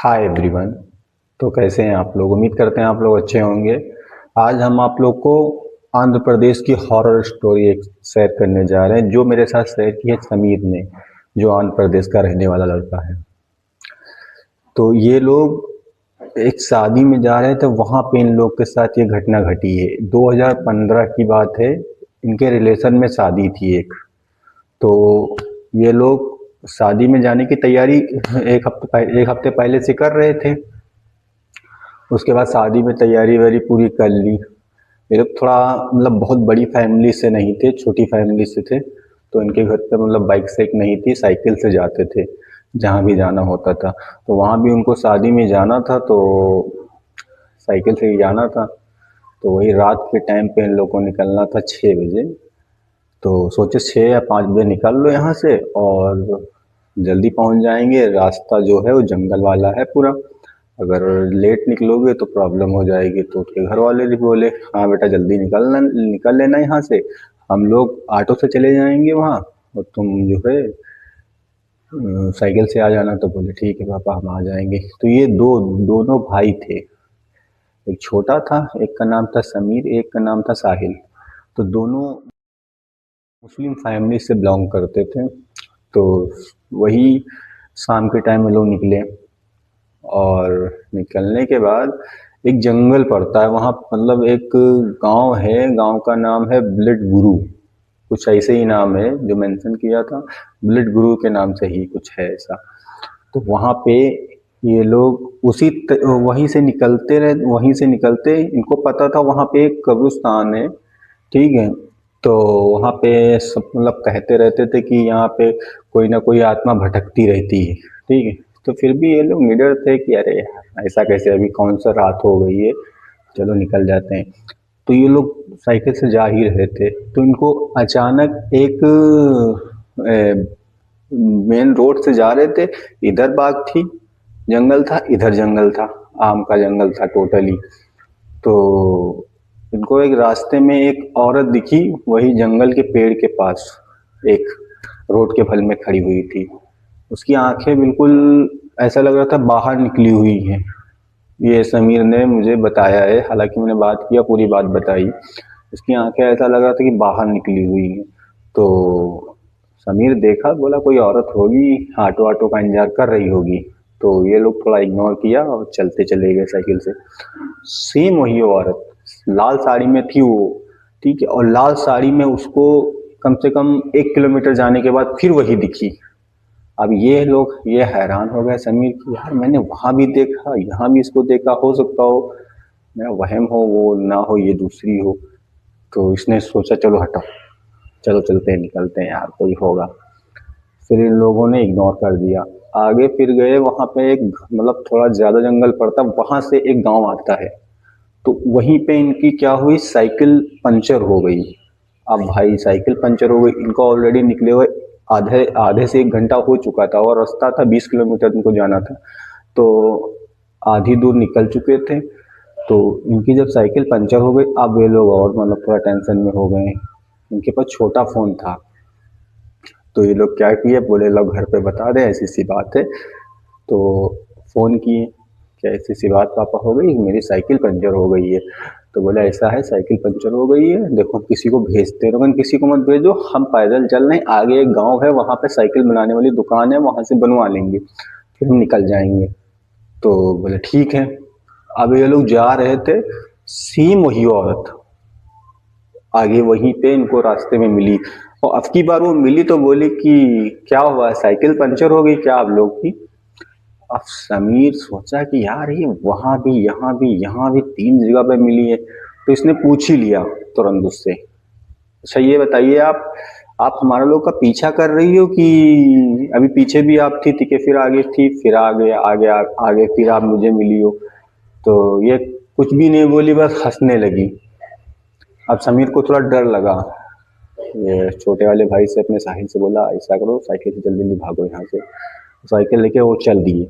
Hi everyone. तो कैसे हैं आप लोग? उम्मीद करते हैं आप लोग अच्छे होंगे। आज हम आप लोग को आंध्र प्रदेश की हॉरर स्टोरी एक शेयर करने जा रहे हैं, जो मेरे साथ शेयर की है समीर ने, जो आंध्र प्रदेश का रहने वाला लड़का है। तो ये लोग एक शादी में जा रहे थे, वहाँ पे इन लोग के साथ ये घटना घटी है। 2015 की बात है। इनके रिलेशन में शादी थी एक। तो ये लोग शादी में जाने की तैयारी एक हफ्ते पहले से कर रहे थे। उसके बाद शादी में तैयारी वैयारी पूरी कर ली। ये लोग थोड़ा मतलब बहुत बड़ी फैमिली से नहीं थे, छोटी फैमिली से थे। तो इनके घर पे मतलब बाइक साइक नहीं थी, साइकिल से जाते थे जहाँ भी जाना होता था। तो वहाँ भी उनको शादी में जाना था, तो साइकिल से ही जाना था। तो वही रात के टाइम पे इन लोगों को निकलना था 6 बजे। तो सोचे 6 या 5 बजे निकल लो यहाँ से और जल्दी पहुँच जाएंगे। रास्ता जो है वो जंगल वाला है पूरा। अगर लेट निकलोगे तो प्रॉब्लम हो जाएगी। तो उसके घर वाले भी बोले हाँ बेटा जल्दी निकल लेना यहाँ से, हम लोग ऑटो से चले जाएंगे वहाँ, और तुम जो है साइकिल से आ जाना। तो बोले ठीक है पापा हम आ जाएंगे। तो ये दोनों भाई थे। एक छोटा था, एक का नाम था समीर, एक का नाम था साहिल। तो दोनों मुस्लिम फैमिली से बिलोंग करते थे। तो वही शाम के टाइम में लोग निकले, और निकलने के बाद एक जंगल पड़ता है वहाँ, मतलब एक गांव है, गांव का नाम है ब्लड गुरु, कुछ ऐसे ही नाम है जो मेंशन किया था। ब्लड गुरु के नाम से ही कुछ है ऐसा। तो वहाँ पे ये लोग वहीं से निकलते रहे, वहीं से निकलते इनको पता था वहाँ पे एक कब्रिस्तान है, ठीक है। तो वहाँ पे सब मतलब कहते रहते थे कि यहाँ पे कोई ना कोई आत्मा भटकती रहती है, ठीक है। तो फिर भी ये लोग निडर थे कि अरे यार ऐसा कैसे, अभी कौन सा रात हो गई है, चलो निकल जाते हैं। तो ये लोग साइकिल से जा ही रहे थे, तो इनको अचानक एक मेन रोड से जा रहे थे, इधर बाग थी, जंगल था, इधर जंगल था, आम का जंगल था टोटली। तो इनको एक रास्ते में एक औरत दिखी, वही जंगल के पेड़ के पास एक रोड के बगल में खड़ी हुई थी। उसकी आंखें बिल्कुल ऐसा लग रहा था बाहर निकली हुई हैं। ये समीर ने मुझे बताया है, हालांकि मैंने बात किया, पूरी बात बताई। उसकी आंखें ऐसा लग रहा था कि बाहर निकली हुई हैं। तो समीर देखा, बोला कोई औरत होगी, ऑटो ऑटो का इंतजार कर रही होगी। तो ये लोग थोड़ा इग्नोर किया और चलते चले गए साइकिल से। सेम वही औरत लाल साड़ी में थी वो, ठीक है। और लाल साड़ी में उसको कम से कम 1 किलोमीटर जाने के बाद फिर वही दिखी। अब ये लोग ये हैरान हो गए समीर की, यार मैंने वहां भी देखा, यहाँ भी इसको देखा, हो सकता हो मेरा वहम हो, वो ना हो, ये दूसरी हो। तो इसने सोचा चलो हटो, चलो चलते हैं, निकलते हैं यार, कोई होगा। फिर इन लोगों ने इग्नोर कर दिया। आगे फिर गए, वहां पे एक मतलब थोड़ा ज्यादा जंगल पड़ता, वहां से एक गांव आता है। तो वहीं पे इनकी क्या हुई, साइकिल पंचर हो गई। अब भाई साइकिल पंचर हो गई, इनको ऑलरेडी निकले हुए आधे आधे से 1 घंटा हो चुका था, और रास्ता था 20 किलोमीटर इनको जाना था। तो आधी दूर निकल चुके थे। तो इनकी जब साइकिल पंचर हो गई, अब ये लोग और मतलब थोड़ा टेंशन में हो गए। इनके पास छोटा फोन था। तो ये लोग क्या किए, बोले लोग घर पे बता दें ऐसी सी बात है। तो फोन किए, क्या ऐसी सी बात पापा हो गई, मेरी साइकिल पंचर हो गई है। तो बोले ऐसा है, साइकिल पंचर हो गई है, देखो किसी को भेजते रहो, किसी को मत भेजो, हम पैदल चल रहे हैं, आगे एक गांव है वहां पे साइकिल बनाने वाली दुकान है, वहां से बनवा लेंगे, फिर हम निकल जाएंगे। तो बोले ठीक है। अब ये लोग जा रहे थे, सेम वही औरत आगे वहीं पे इनको रास्ते में मिली। और अब की बार वो मिली तो बोली कि क्या हुआ, साइकिल पंचर हो गई क्या आप लोग की? अब समीर सोचा कि यार ये वहां भी यहाँ भी यहाँ भी 3 जगह पे मिली है। तो इसने पूछ ही लिया तुरंत उससे, अच्छा ये बताइए आप हमारे लोग का पीछा कर रही हो कि अभी पीछे भी आप थी, ठीक है, फिर आगे थी, फिर आगे आगे आगे फिर आप मुझे मिली हो? तो ये कुछ भी नहीं बोली, बस हंसने लगी। अब समीर को थोड़ा डर लगा। ये छोटे वाले भाई से अपने साहिल से बोला ऐसा करो, साइकिल से जल्दी जल्दी भागो यहाँ से। साइकिल लेके वो चल दिए,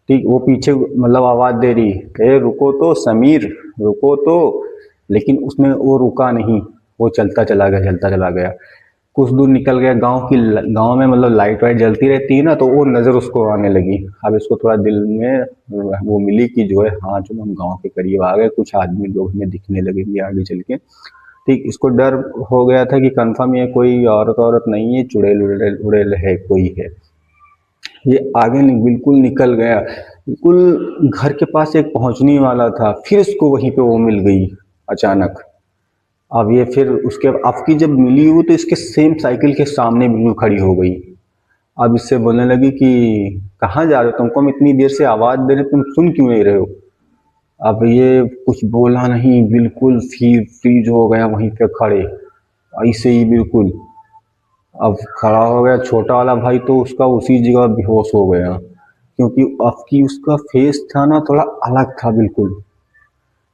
ठीक। वो पीछे मतलब आवाज दे रही है रुको तो समीर, रुको तो। लेकिन उसमें वो रुका नहीं, वो चलता चला गया, चलता चला गया। कुछ दूर निकल गया, गांव में मतलब लाइट वाइट जलती रहती है ना, तो वो नज़र उसको आने लगी। अब इसको थोड़ा दिल में वो मिली कि जो है हाँ चलो हम गांव के करीब आ गए, कुछ आदमी लोग हमें दिखने लगेंगे आगे चल के। ठीक, इसको डर हो गया था कि कंफर्म ये कोई औरत औरत नहीं है, चुड़ैल उड़ैल उड़ैल है, कोई है। ये आगे बिल्कुल निकल गया, बिल्कुल घर के पास एक पहुंचने वाला था, फिर उसको वहीं पे वो मिल गई अचानक। अब ये फिर उसके अब की जब मिली वो तो इसके सेम साइकिल के सामने बिल्कुल खड़ी हो गई। अब इससे बोलने लगी कि कहाँ जा रहे हो, तुमको हम इतनी देर से आवाज दे रहे, तुम सुन क्यों नहीं रहे हो। अब ये कुछ बोला नहीं, बिल्कुल फ्रीज हो गया वहीं पे खड़े, ऐसे ही बिल्कुल। अब खड़ा हो गया छोटा वाला भाई, तो उसका उसी जगह बेहोश हो गया, क्योंकि अब की उसका फेस था ना थोड़ा अलग था बिल्कुल।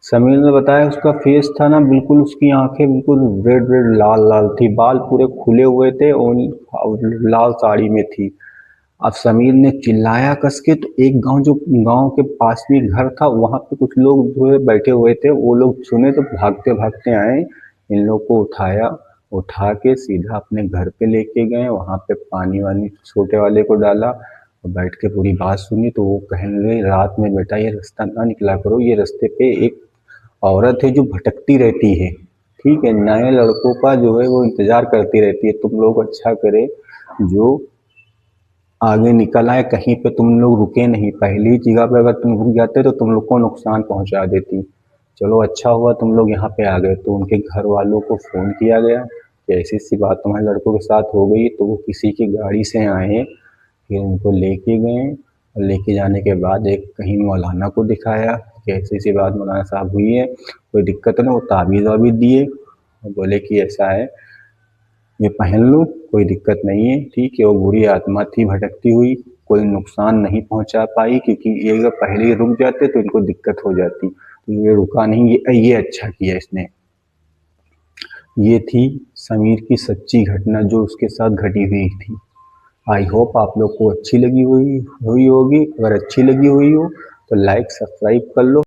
समीर ने बताया उसका फेस था ना बिल्कुल, उसकी आंखें बिल्कुल रेड रेड लाल लाल थी, बाल पूरे खुले हुए थे और लाल साड़ी में थी। अब समीर ने चिल्लाया कस के, तो एक गांव के पास में घर था, वहां पे कुछ लोग जो है बैठे हुए थे, वो लोग सुने तो भागते भागते आए, इन लोग को उठाया, उठा के सीधा अपने घर पे लेके गए। वहां पे पानी वानी छोटे वाले को डाला और बैठ के पूरी बात सुनी। तो वो कहने लगे रात में बेटा ये रास्ता ना निकला करो, ये रास्ते पे एक औरत है जो भटकती रहती है, ठीक है, नए लड़कों का जो है वो इंतजार करती रहती है, तुम लोग अच्छा करे जो आगे निकल आए, कहीं पे तुम लोग रुके नहीं, पहली जगह पे अगर तुम रुक जाते तो तुम लोग को नुकसान पहुंचा देती। चलो अच्छा हुआ तुम लोग यहाँ पे आ गए। तो उनके घर वालों को फोन किया गया कि ऐसी सी बात तुम्हारे लड़कों के साथ हो गई। तो वो किसी की गाड़ी से आए, फिर उनको लेके गए, और लेके जाने के बाद एक कहीं मौलाना को दिखाया कि ऐसी सी बात मौलाना साहब हुई है, कोई दिक्कत नहीं। वो ताबीज़ वाबीज़ दिए और बोले कि ऐसा है, ये पहन लो, कोई दिक्कत नहीं है, ठीक है। वो बुरी आत्मा थी भटकती हुई, कोई नुकसान नहीं पहुंचा पाई, क्योंकि ये अगर पहले ही रुक जाते तो इनको दिक्कत हो जाती। तो ये रुका नहीं, ये अच्छा किया इसने। ये थी समीर की सच्ची घटना जो उसके साथ घटी हुई थी। आई होप आप लोग को अच्छी लगी हुई होगी। अगर अच्छी लगी हुई हो तो लाइक सब्सक्राइब कर लो।